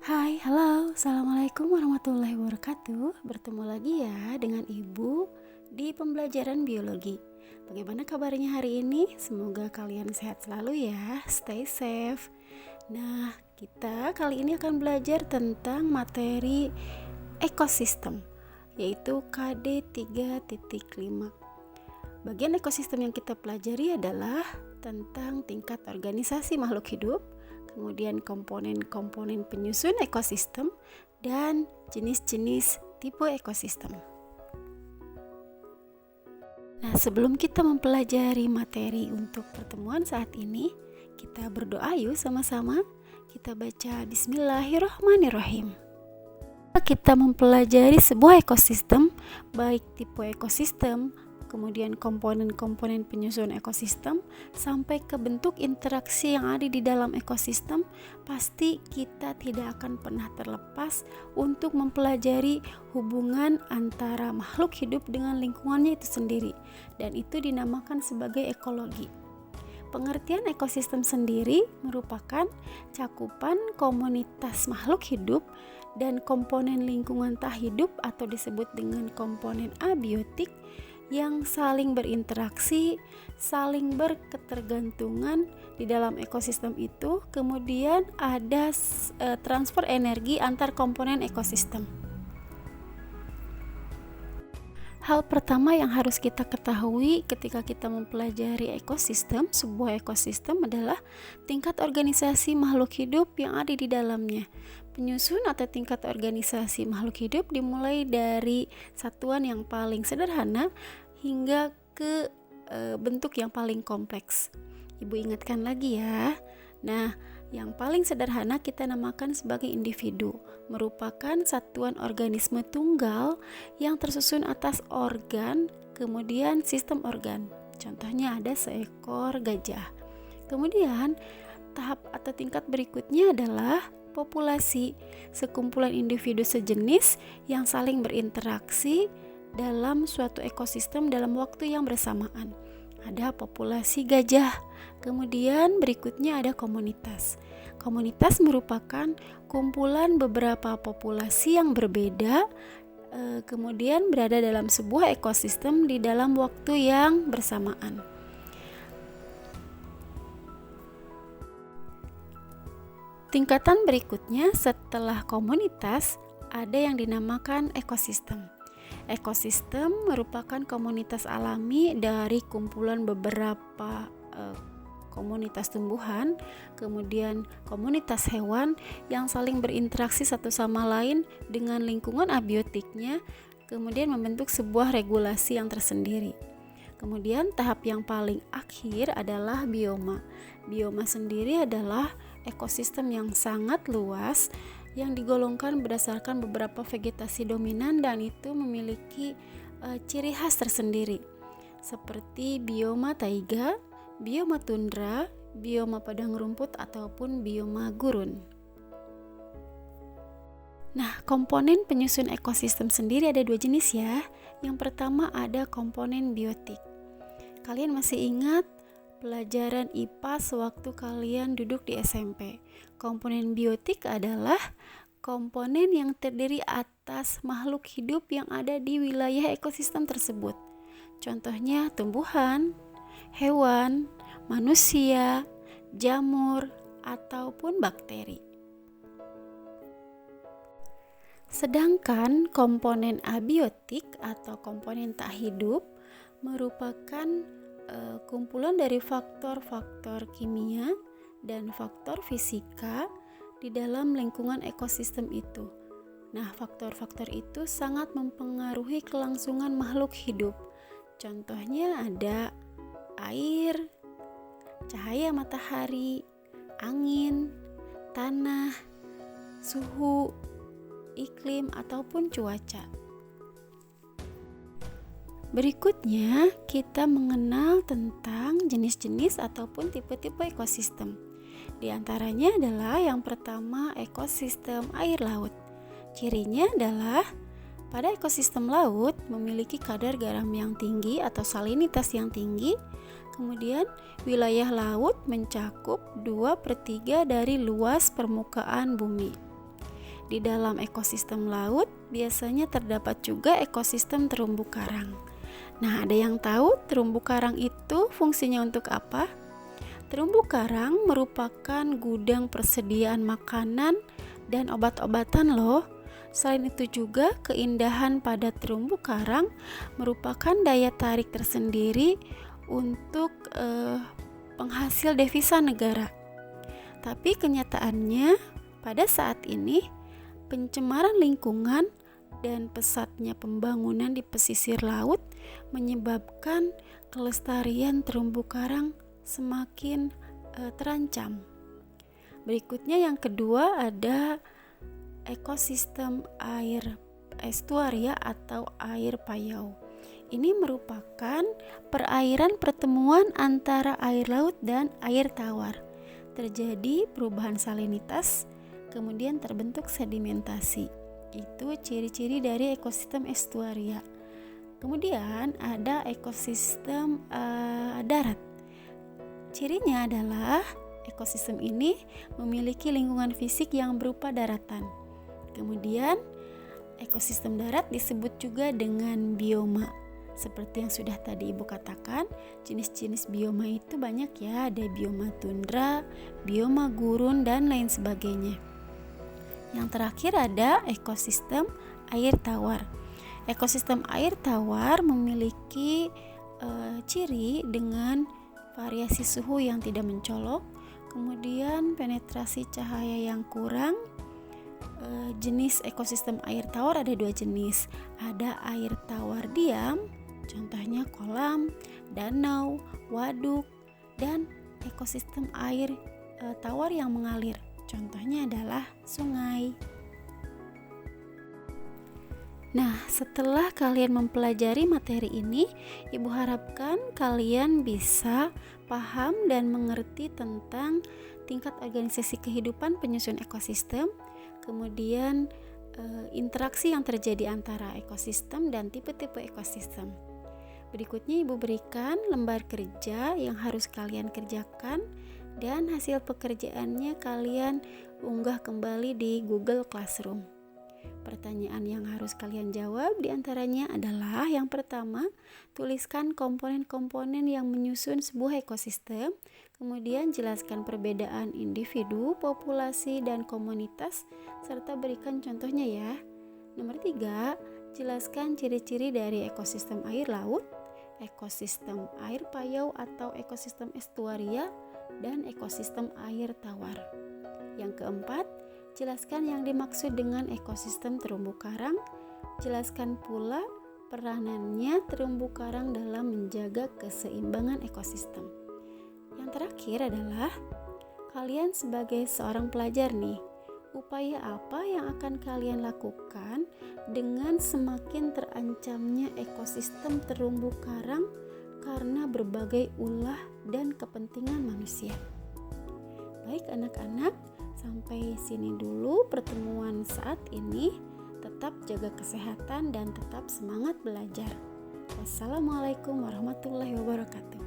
Hai, halo, Assalamualaikum warahmatullahi wabarakatuh. Bertemu lagi ya dengan Ibu di pembelajaran biologi. Bagaimana kabarnya hari ini? Semoga kalian sehat selalu ya, stay safe. Nah, kita kali ini akan belajar tentang materi ekosistem, yaitu KD 3.5. Bagian ekosistem yang kita pelajari adalah tentang tingkat organisasi makhluk hidup, kemudian komponen-komponen penyusun ekosistem, dan jenis-jenis tipe ekosistem. Nah, sebelum kita mempelajari materi untuk pertemuan saat ini, kita berdoa yuk sama-sama. Kita baca Bismillahirrahmanirrahim. Kita mempelajari sebuah ekosistem, baik tipe ekosistem, kemudian komponen-komponen penyusun ekosistem, sampai ke bentuk interaksi yang ada di dalam ekosistem, pasti kita tidak akan pernah terlepas untuk mempelajari hubungan antara makhluk hidup dengan lingkungannya itu sendiri, dan itu dinamakan sebagai ekologi. Pengertian ekosistem sendiri merupakan cakupan komunitas makhluk hidup dan komponen lingkungan tak hidup atau disebut dengan komponen abiotik yang saling berinteraksi, saling berketergantungan di dalam ekosistem itu. Kemudian ada transfer energi antar komponen ekosistem. Hal pertama yang harus kita ketahui ketika kita mempelajari ekosistem, sebuah ekosistem adalah tingkat organisasi makhluk hidup yang ada di dalamnya. Penyusun atau tingkat organisasi makhluk hidup dimulai dari satuan yang paling sederhana hingga ke bentuk yang paling kompleks. Ibu ingatkan lagi ya. Nah, yang paling sederhana kita namakan sebagai individu, merupakan satuan organisme tunggal yang tersusun atas organ, kemudian sistem organ. Contohnya ada seekor gajah. Kemudian tahap atau tingkat berikutnya adalah populasi, sekumpulan individu sejenis yang saling berinteraksi dalam suatu ekosistem dalam waktu yang bersamaan. Ada populasi gajah. Kemudian berikutnya ada komunitas. Komunitas merupakan kumpulan beberapa populasi yang berbeda, kemudian berada dalam sebuah ekosistem di dalam waktu yang bersamaan. Tingkatan berikutnya setelah komunitas ada yang dinamakan ekosistem. Ekosistem merupakan komunitas alami dari kumpulan beberapa komunitas tumbuhan, kemudian komunitas hewan yang saling berinteraksi satu sama lain dengan lingkungan abiotiknya, kemudian membentuk sebuah regulasi yang tersendiri. Kemudian tahap yang paling akhir adalah bioma. Bioma sendiri adalah ekosistem yang sangat luas yang digolongkan berdasarkan beberapa vegetasi dominan dan itu memiliki ciri khas tersendiri seperti bioma taiga, bioma tundra, bioma padang rumput ataupun bioma gurun. Nah, komponen penyusun ekosistem sendiri ada dua jenis ya. Yang pertama ada komponen biotik. Kalian masih ingat pelajaran IPA sewaktu kalian duduk di SMP? Komponen biotik adalah komponen yang terdiri atas makhluk hidup yang ada di wilayah ekosistem tersebut. Contohnya tumbuhan, hewan, manusia, jamur, ataupun bakteri. Sedangkan komponen abiotik atau komponen tak hidup merupakan kumpulan dari faktor-faktor kimia dan faktor fisika di dalam lingkungan ekosistem itu. Nah, faktor-faktor itu sangat mempengaruhi kelangsungan makhluk hidup. Contohnya ada air, cahaya matahari, angin, tanah, suhu, iklim, ataupun cuaca. Berikutnya, kita mengenal tentang jenis-jenis ataupun tipe-tipe ekosistem. Di antaranya adalah yang pertama ekosistem air laut. Cirinya adalah pada ekosistem laut memiliki kadar garam yang tinggi atau salinitas yang tinggi. Kemudian wilayah laut mencakup 2/3 dari luas permukaan bumi. Di dalam ekosistem laut biasanya terdapat juga ekosistem terumbu karang. Nah, ada yang tahu terumbu karang itu fungsinya untuk apa? Terumbu karang merupakan gudang persediaan makanan dan obat-obatan loh. Selain itu juga keindahan pada terumbu karang merupakan daya tarik tersendiri untuk penghasil devisa negara. Tapi kenyataannya pada saat ini pencemaran lingkungan dan pesatnya pembangunan di pesisir laut menyebabkan kelestarian terumbu karang semakin terancam. Berikutnya yang kedua ada ekosistem air estuaria atau air payau. Ini merupakan perairan pertemuan antara air laut dan air tawar. Terjadi perubahan salinitas, kemudian terbentuk sedimentasi. Itu ciri-ciri dari ekosistem estuaria. Kemudian ada ekosistem darat. Cirinya adalah ekosistem ini memiliki lingkungan fisik yang berupa daratan. Kemudian ekosistem darat disebut juga dengan bioma. Seperti yang sudah tadi Ibu katakan, jenis-jenis bioma itu banyak ya, ada bioma tundra, bioma gurun, dan lain sebagainya. Yang terakhir ada ekosistem air tawar. Ekosistem air tawar memiliki ciri dengan variasi suhu yang tidak mencolok, kemudian penetrasi cahaya yang kurang. Jenis ekosistem air tawar ada dua jenis, ada air tawar diam, contohnya kolam, danau, waduk, dan ekosistem air tawar yang mengalir, contohnya adalah sungai. Nah, setelah kalian mempelajari materi ini, Ibu harapkan kalian bisa paham dan mengerti tentang tingkat organisasi kehidupan penyusun ekosistem, kemudian interaksi yang terjadi antara ekosistem dan tipe-tipe ekosistem. Berikutnya Ibu berikan lembar kerja yang harus kalian kerjakan dan hasil pekerjaannya kalian unggah kembali di Google Classroom. Pertanyaan yang harus kalian jawab diantaranya adalah yang pertama, tuliskan komponen-komponen yang menyusun sebuah ekosistem, kemudian jelaskan perbedaan individu, populasi, dan komunitas, serta berikan contohnya ya. Nomor 3, jelaskan ciri-ciri dari ekosistem air laut, ekosistem air payau atau ekosistem estuaria, dan ekosistem air tawar. Yang keempat, jelaskan yang dimaksud dengan ekosistem terumbu karang. Jelaskan pula peranannya terumbu karang dalam menjaga keseimbangan ekosistem. Yang terakhir adalah kalian sebagai seorang pelajar nih, upaya apa yang akan kalian lakukan dengan semakin terancamnya ekosistem terumbu karang karena berbagai ulah dan kepentingan manusia. Baik anak-anak, sampai sini dulu pertemuan saat ini. Tetap jaga kesehatan dan tetap semangat belajar. Wassalamualaikum warahmatullahi wabarakatuh.